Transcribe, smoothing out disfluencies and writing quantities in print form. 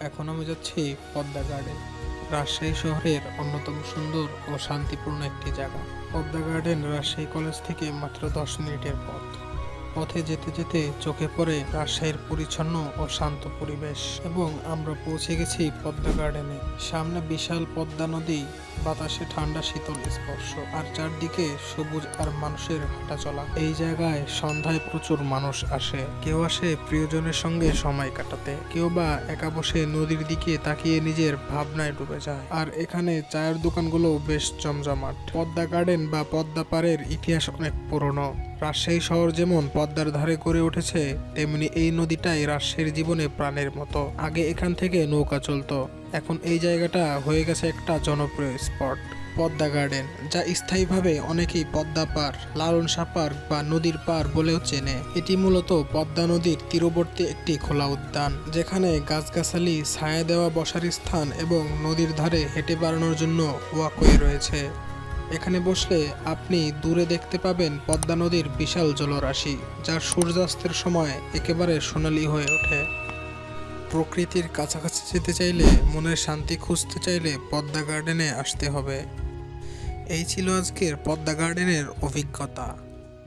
এখন আমি যাচ্ছি পদ্মা গার্ডেন, রাজশাহী শহরের অন্যতম সুন্দর ও শান্তিপূর্ণ একটি জায়গা। পদ্মা গার্ডেন রাজশাহী কলেজ থেকে মাত্র 10 মিনিটের পথ। পথে যেতে যেতে চোখে পড়ে রাজশাহীর পরিচ্ছন্ন ও শান্ত পরিবেশ, এবং আমরা পৌঁছে গেছি পদ্মা গার্ডেনে। সামনে বিশাল পদ্মা নদী, বাতাসে ঠান্ডা শীতল স্পর্শ, আর চারদিকে সবুজ আর মানুষের হাঁটা চলা। এই জায়গায় সন্ধ্যায় প্রচুর মানুষ আসে। কেউ আসে প্রিয়জনের সঙ্গে সময় কাটাতে, কেউ বা একা বসে নদীর দিকে তাকিয়ে নিজের ভাবনায় ডুবে যায়। আর এখানে চায়ের দোকানগুলো বেশ জমজমাট। পদ্মা গার্ডেন বা পদ্মা পাড়ের ইতিহাস অনেক পুরনো। রাজশাহী শহর যেমন পদ্মার ধারে গড়ে উঠেছে, তেমনি এই নদীটাই রাজশাহীর জীবনে প্রাণের মতো। আগে এখান থেকে নৌকা চলতো, এখন এই জায়গাটা হয়ে গেছে একটা জনপ্রিয় স্পট। পদ্মা গার্ডেন, যা স্থায়ীভাবে অনেকেই পদ্মা পাড়, লালন শাহ পার্ক বা নদীর পাড় বলেও চেনে। এটি মূলত পদ্মা নদীর তীরবর্তী একটি খোলা উদ্যান, যেখানে গাছগাছালি, ছায়া দেওয়া বসার স্থান এবং নদীর ধারে হেঁটে বেড়ানোর জন্য ওয়াকওয়ে রয়েছে। এখানে বসলে আপনি দূরে দেখতে পাবেন পদ্মা নদীর বিশাল জলরাশি, যা সূর্যাস্তের সময় একেবারে সোনালী হয়ে ওঠে। প্রকৃতির কাছাকাছি যেতে চাইলে, মনের শান্তি খুঁজতে চাইলে পদ্মা গার্ডেনে আসতে হবে। এই ছিল আজকের পদ্মা গার্ডেনের অভিজ্ঞতা।